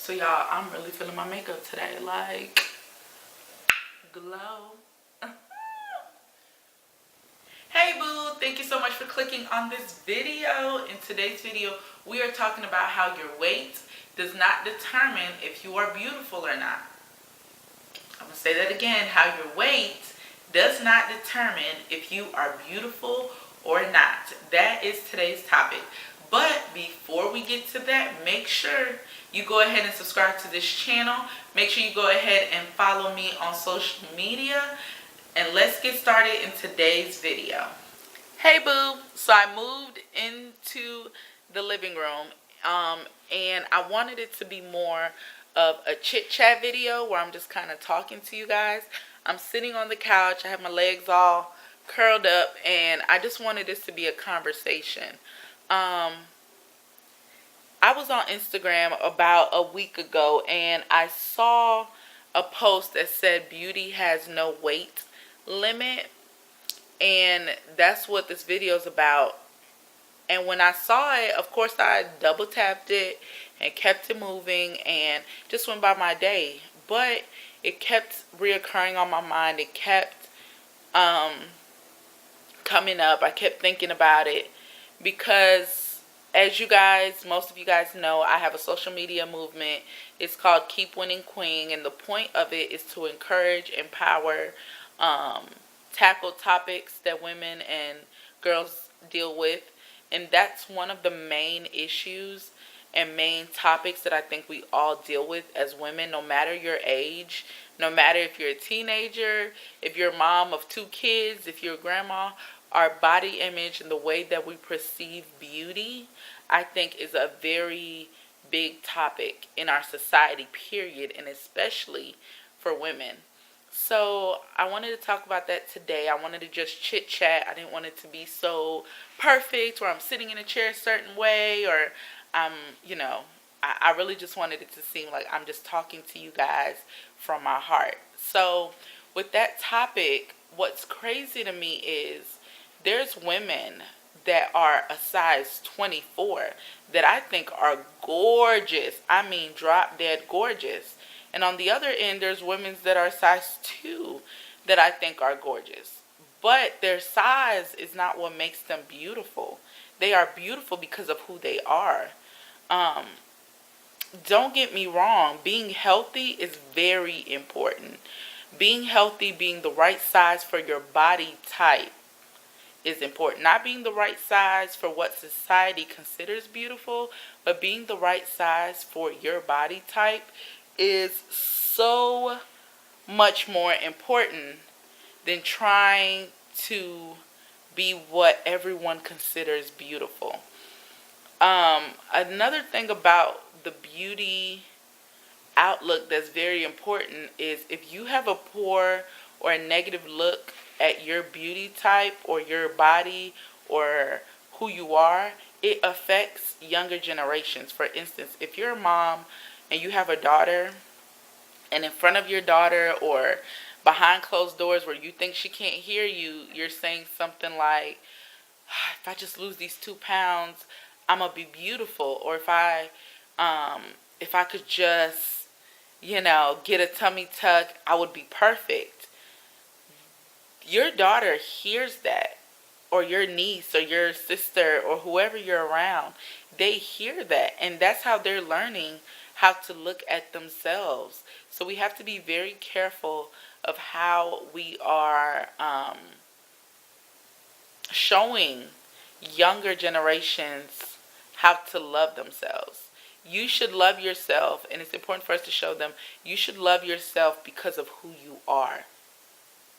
So y'all, I'm really feeling my makeup today. Like, glow. Hey boo, thank you so much for clicking on this video. In today's video, we are talking about how your weight does not determine if you are beautiful or not. I'm going to say that again. How your weight does not determine if you are beautiful or not. That is today's topic. But before we get to that, make sure you go ahead and subscribe to this channel. Make sure you go ahead and follow me on social media. And let's get started in today's video. Hey boo, so I moved into the living room and I wanted it to be more of a chit chat video where I'm just kind of talking to you guys. I'm sitting on the couch, I have my legs all curled up, and I just wanted this to be a conversation. I was on Instagram about a week ago and I saw a post that said beauty has no weight limit, and that's what this video is about. And when I saw it, of course I double tapped it and kept it moving and just went by my day. But it kept reoccurring on my mind. It kept coming up. I kept thinking about it because, as you guys, most of you guys know, I have a social media movement. It's called Keep Winning Queen, and the point of it is to encourage, empower, tackle topics that women and girls deal with. And that's one of the main issues and main topics that I think we all deal with as women, no matter your age, no matter if you're a teenager, if you're a mom of 2 kids, if you're a grandma. Our body image and the way that we perceive beauty, I think, is a very big topic in our society, period, and especially for women. So I wanted to talk about that today. I wanted to just chit chat. I didn't want it to be so perfect where I'm sitting in a chair a certain way, or I'm, I really just wanted it to seem like I'm just talking to you guys from my heart. So with that topic, what's crazy to me is there's women that are a size 24 that I think are gorgeous. I mean, drop dead gorgeous. And on the other end, there's women that are size 2 that I think are gorgeous. But their size is not what makes them beautiful. They are beautiful because of who they are. Don't get me wrong. Being healthy is very important. Being healthy, being the right size for your body type is important. Not being the right size for what society considers beautiful, but being the right size for your body type is so much more important than trying to be what everyone considers beautiful. Another thing about the beauty outlook that's very important is if you have a poor or a negative look at your beauty type or your body or who you are, it affects younger generations. For instance, if you're a mom and you have a daughter, and in front of your daughter or behind closed doors where you think she can't hear you, you're saying something like, if I just lose these 2 pounds, I'm gonna be beautiful. Or if I could just, get a tummy tuck, I would be perfect. Your daughter hears that, or your niece or your sister or whoever you're around, they hear that, and that's how they're learning how to look at themselves. So we have to be very careful of how we are showing younger generations how to love themselves. You should love yourself, and it's important for us to show them you should love yourself because of who you are.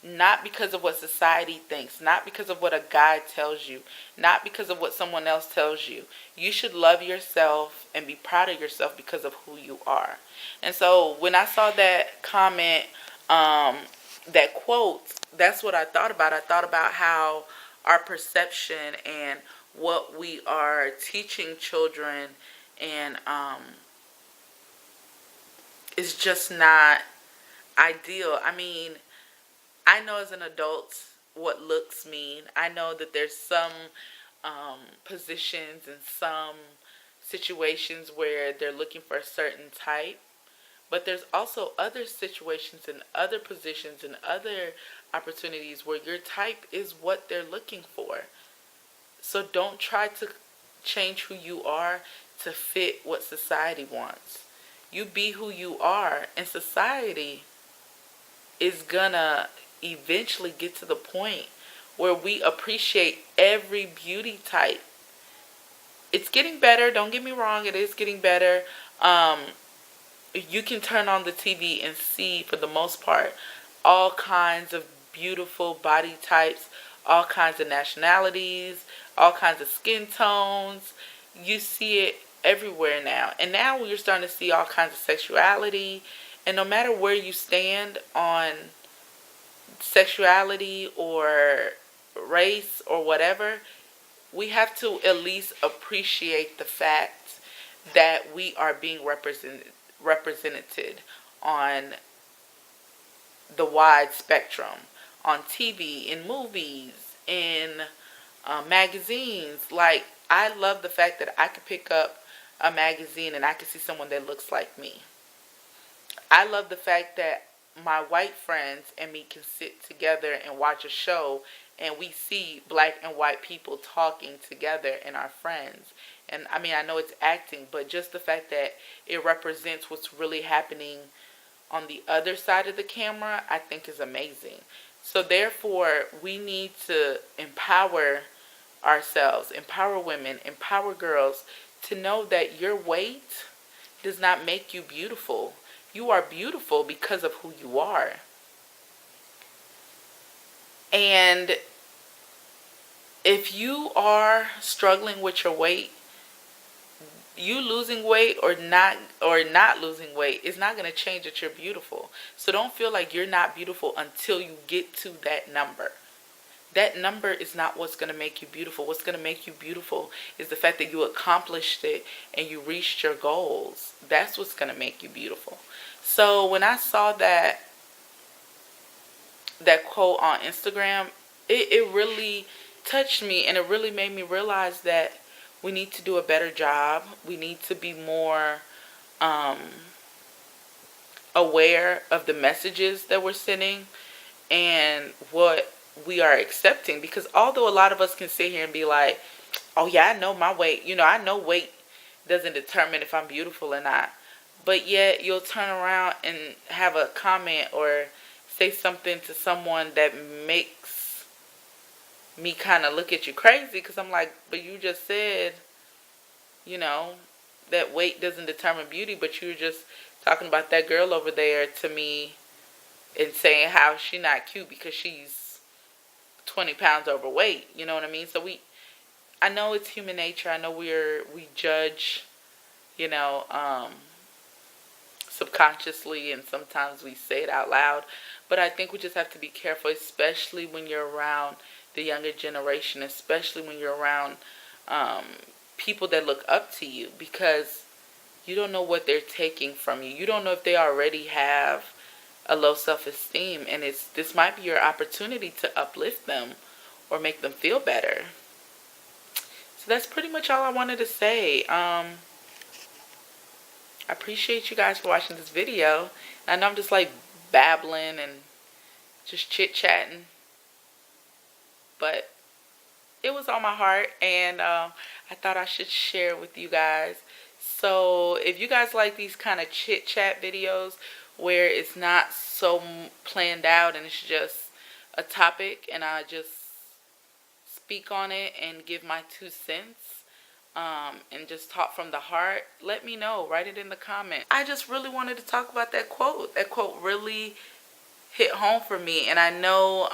Not because of what society thinks, not because of what a guy tells you, not because of what someone else tells you. You should love yourself and be proud of yourself because of who you are. And so when I saw that comment, that quote, that's what I thought about. I thought about how our perception and what we are teaching children and is just not ideal. I mean, I know as an adult what looks mean. I know that there's some positions and some situations where they're looking for a certain type, but there's also other situations and other positions and other opportunities where your type is what they're looking for. So don't try to change who you are to fit what society wants. You be who you are, and society is gonna eventually get to the point where we appreciate every beauty type. It's getting better, don't get me wrong, it is getting better. Um, you can turn on the TV and see, for the most part, all kinds of beautiful body types, all kinds of nationalities, all kinds of skin tones. You see it everywhere now. And now you're starting to see all kinds of sexuality. And no matter where you stand on sexuality or race or whatever, we have to at least appreciate the fact that we are being represented on the wide spectrum, on TV, in movies, in magazines. Like, I love the fact that I could pick up a magazine and I could see someone that looks like me. I love the fact that my white friends and me can sit together and watch a show and we see black and white people talking together and our friends. And I mean, I know it's acting, but just the fact that it represents what's really happening on the other side of the camera, I think is amazing. So therefore, we need to empower ourselves, empower women, empower girls to know that your weight does not make you beautiful. You are beautiful because of who you are. And if you are struggling with your weight, you losing weight or not losing weight is not going to change that you're beautiful. So don't feel like you're not beautiful until you get to that number. That number is not what's going to make you beautiful. What's going to make you beautiful is the fact that you accomplished it and you reached your goals. That's what's going to make you beautiful. So when I saw that quote on Instagram, it really touched me, and it really made me realize that we need to do a better job. We need to be more aware of the messages that we're sending and what we are accepting. Because although a lot of us can sit here and be like, oh yeah, I know my weight. I know weight doesn't determine if I'm beautiful or not. But yet you'll turn around and have a comment or say something to someone that makes me kind of look at you crazy, because I'm like, but you just said, that weight doesn't determine beauty, but you were just talking about that girl over there to me and saying how she's not cute because she's 20 pounds overweight. You know what I mean? So I know it's human nature. I know we judge, you know, subconsciously, and sometimes we say it out loud. But I think we just have to be careful, especially when you're around the younger generation, especially when you're around people that look up to you, because you don't know what they're taking from you. You don't know if they already have a low self-esteem, and this might be your opportunity to uplift them or make them feel better. So that's pretty much all I wanted to say. I appreciate you guys for watching this video. I know I'm just like babbling and just chit-chatting, but it was on my heart, and I thought I should share with you guys. So if you guys like these kind of chit-chat videos where it's not so planned out and it's just a topic and I just speak on it and give my 2 cents, and just talk from the heart, let me know. Write it in the comments. I just really wanted to talk about that quote. That quote really hit home for me, and I know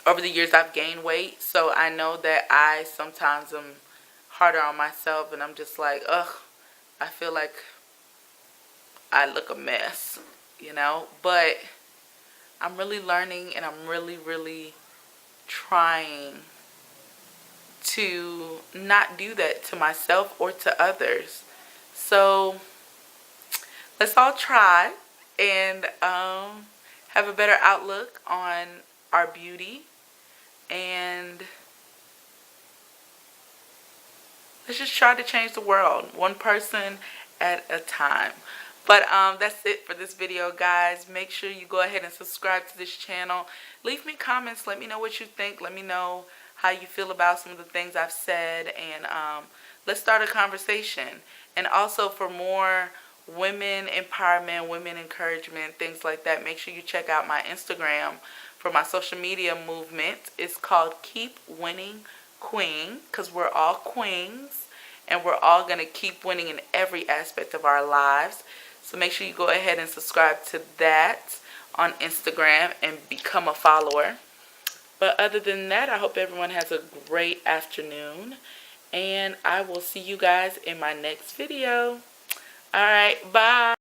over the years I've gained weight, so I know that I sometimes am harder on myself, and I'm just like, ugh, I feel like I look a mess, but I'm really learning, and I'm really, really trying to not do that to myself or to others. So let's all try and have a better outlook on our beauty and let's just try to change the world, one person at a time. But that's it for this video, guys. Make sure you go ahead and subscribe to this channel. Leave me comments. Let me know what you think. Let me know how you feel about some of the things I've said. And let's start a conversation. And also for more women empowerment, women encouragement, things like that, make sure you check out my Instagram for my social media movement. It's called Keep Winning Queen, because we're all queens and we're all going to keep winning in every aspect of our lives. So make sure you go ahead and subscribe to that on Instagram and become a follower. But other than that, I hope everyone has a great afternoon, and I will see you guys in my next video. Alright, bye.